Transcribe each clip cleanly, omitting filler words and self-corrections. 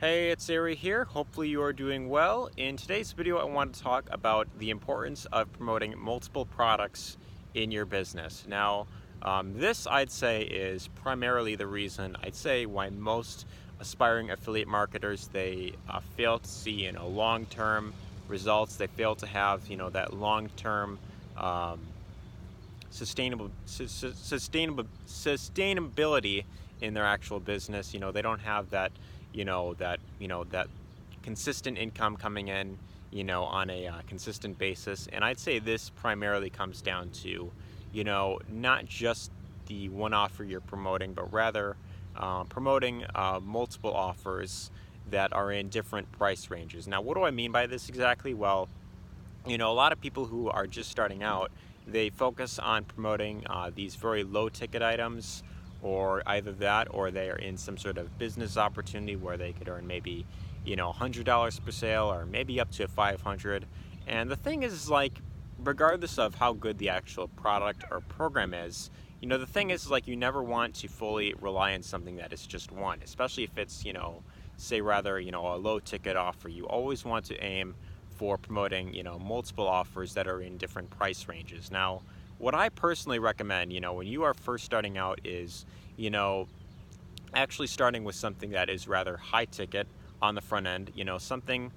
Hey, it's Ari here. Hopefully you are doing well. In today's video, I want to talk about the importance of promoting multiple products in your business. Now, this I'd say is primarily the reason I'd say why most aspiring affiliate marketers fail to see long-term results. They fail to have that long-term um, sustainability in their actual business. They don't have that consistent income coming in on a consistent basis. And I'd say this primarily comes down to not just the one offer you're promoting, but rather promoting multiple offers that are in different price ranges. Now, what do I mean by this exactly? Well, a lot of people who are just starting out, they focus on promoting these very low ticket items, or either that or they are in some sort of business opportunity where they could earn maybe $100 per sale, or maybe up to 500. And the thing is, like, regardless of how good the actual product or program is, the thing is, like, you never want to fully rely on something that is just one, especially if it's say rather a low ticket offer. You always want to aim for promoting multiple offers that are in different price ranges. Now, what I personally recommend when you are first starting out is you know actually starting with something that is rather high ticket on the front end. Something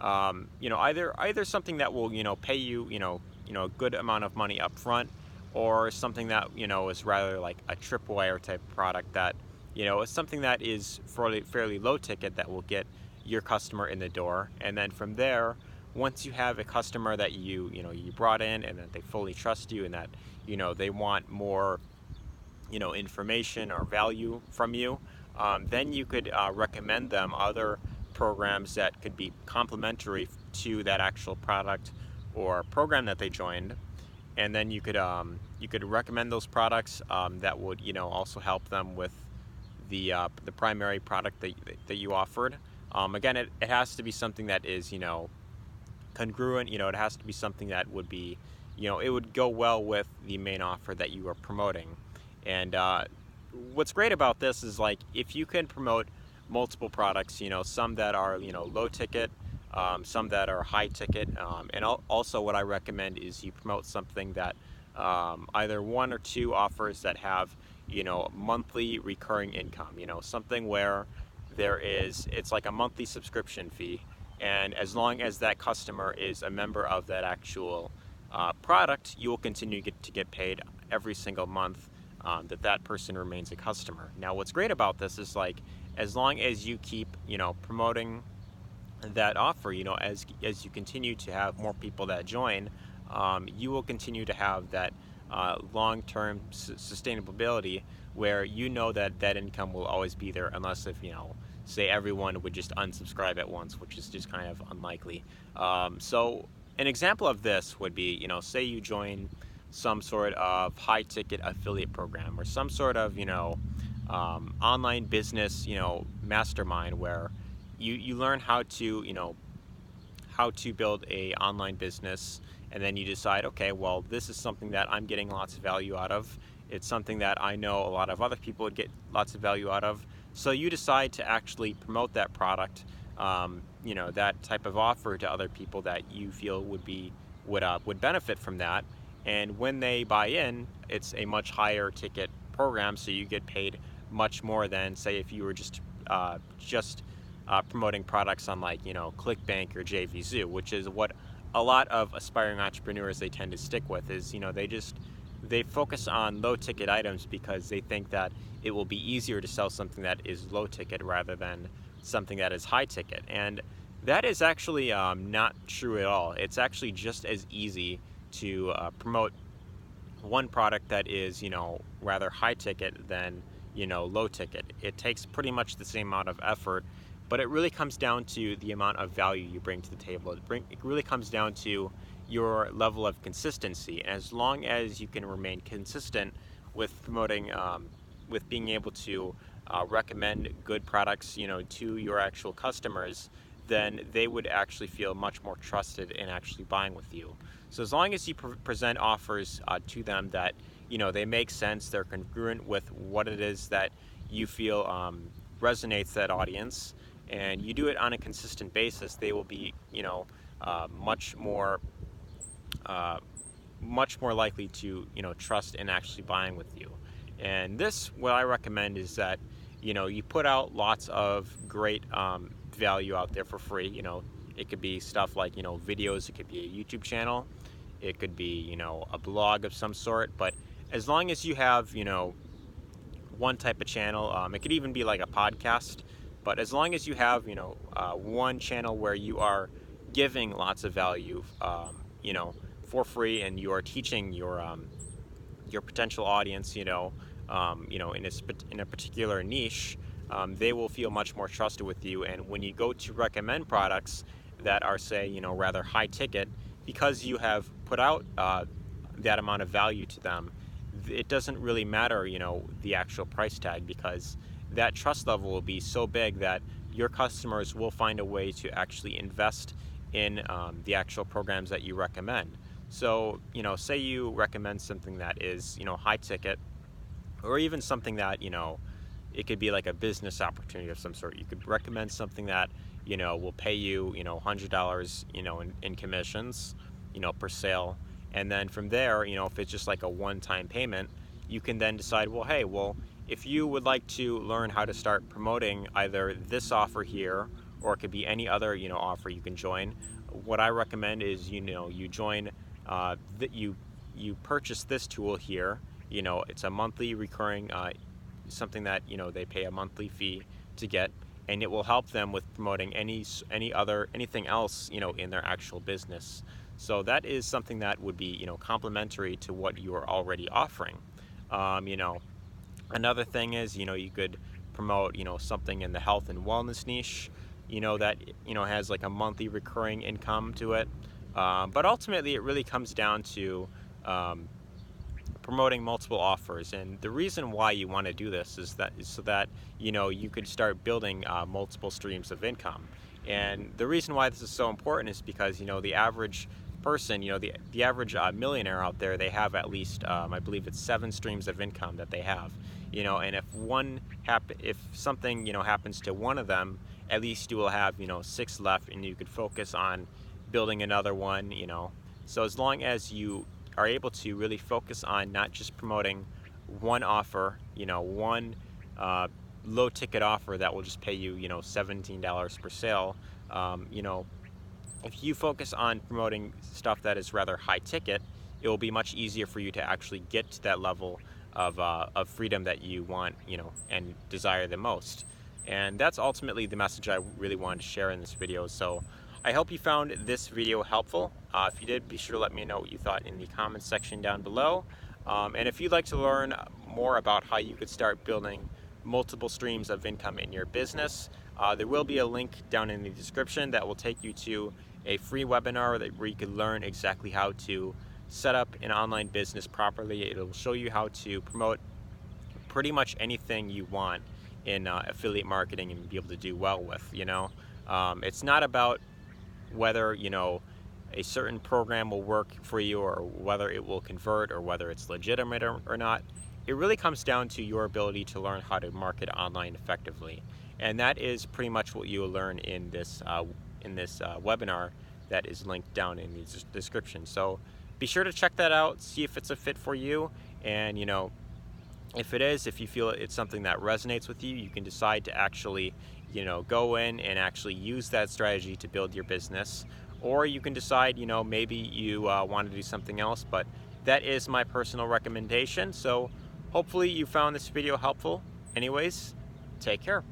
either something that will pay you a good amount of money up front, or something that is rather like a tripwire type of product that is something that is fairly low ticket that will get your customer in the door. And then from there, once you have a customer that you brought in, and that they fully trust you, and that they want more information or value from you, then you could recommend them other programs that could be complementary to that actual product or program that they joined. And then you could recommend those products that would also help them with the primary product that you offered. Again, it has to be something that is congruent. It has to be something that would be it would go well with the main offer that you are promoting. And what's great about this is, like, if you can promote multiple products, some that are low ticket, some that are high ticket, and also what I recommend is you promote something that either one or two offers that have monthly recurring income. Something where it's like a monthly subscription fee, and as long as that customer is a member of that actual product, you will continue to get paid every single month that person remains a customer. Now, what's great about this is, like, as long as you keep promoting that offer, as you continue to have more people that join, you will continue to have that long-term sustainability, where that income will always be there, unless if say everyone would just unsubscribe at once, which is just kind of unlikely. So an example of this would be, say you join some sort of high ticket affiliate program, or some sort of online business mastermind, where you learn how to build a online business. And then you decide, okay, well, this is something that I'm getting lots of value out of. It's something that I know a lot of other people would get lots of value out of. So you decide to actually promote that product, that type of offer, to other people that you feel would benefit from that. And when they buy in, it's a much higher ticket program, so you get paid much more than, say, if you were just promoting products on, like, ClickBank or JVZoo, which is what a lot of aspiring entrepreneurs, they tend to stick with. Is they focus on low ticket items because they think that it will be easier to sell something that is low ticket rather than something that is high ticket. And that is actually not true at all. It's actually just as easy to promote one product that is rather high ticket than low ticket. It takes pretty much the same amount of effort, but it really comes down to the amount of value you bring to the table. It really comes down to your level of consistency. And as long as you can remain consistent with promoting, with being able to recommend good products to your actual customers, then they would actually feel much more trusted in actually buying with you. So as long as you present offers to them that they make sense, they're congruent with what it is that you feel resonates that audience, and you do it on a consistent basis, they will be, uh, much more uh, much more likely to, trust in actually buying with you. And this, what I recommend is that, you put out lots of great value out there for free. It could be stuff like, videos, it could be a YouTube channel, it could be, a blog of some sort. But as long as you have, one type of channel, it could even be like a podcast. But as long as you have, one channel where you are giving lots of value, for free, and you are teaching your potential audience, in a particular niche, they will feel much more trusted with you. And when you go to recommend products that are, say, rather high ticket, because you have put out that amount of value to them, it doesn't really matter, the actual price tag, because that trust level will be so big that your customers will find a way to actually invest in the actual programs that you recommend. So, say you recommend something that is, high ticket, or even something that, it could be like a business opportunity of some sort. You could recommend something that, will pay you, $100, in commissions, per sale. And then from there, if it's just like a one-time payment, you can then decide, well, hey, well, if you would like to learn how to start promoting either this offer here, or it could be any other, offer you can join, what I recommend is, you join, that you purchase this tool here. It's a monthly recurring, something that, they pay a monthly fee to get, and it will help them with promoting anything else, in their actual business. So that is something that would be, complementary to what you are already offering. Another thing is, you could promote, something in the health and wellness niche, that, has like a monthly recurring income to it. But ultimately, it really comes down to promoting multiple offers. And the reason why you want to do this is so that, you could start building multiple streams of income. And the reason why this is so important is because, the average person, the average millionaire out there, they have at least, I believe it's 7 streams of income that they have. And if something, happens to one of them, at least you will have, 6 left, and you could focus on building another one. So as long as you are able to really focus on not just promoting one offer, one low ticket offer that will just pay you, $17 per sale, if you focus on promoting stuff that is rather high ticket, it will be much easier for you to actually get to that level of freedom that you want, and desire the most. And that's ultimately the message I really wanted to share in this video. So I hope you found this video helpful. If you did, be sure to let me know what you thought in the comments section down below. And if you'd like to learn more about how you could start building multiple streams of income in your business, there will be a link down in the description that will take you to a free webinar where you can learn exactly how to set up an online business properly. It'll show you how to promote pretty much anything you want in affiliate marketing and be able to do well with. It's not about whether, a certain program will work for you, or whether it will convert, or whether it's legitimate or not. It really comes down to your ability to learn how to market online effectively. And that is pretty much what you will learn in this webinar that is linked down in the description. So be sure to check that out, see if it's a fit for you. And, if it is, if you feel it's something that resonates with you, you can decide to actually, go in and actually use that strategy to build your business. Or you can decide, maybe you want to do something else. But that is my personal recommendation. So hopefully you found this video helpful. Anyways, take care.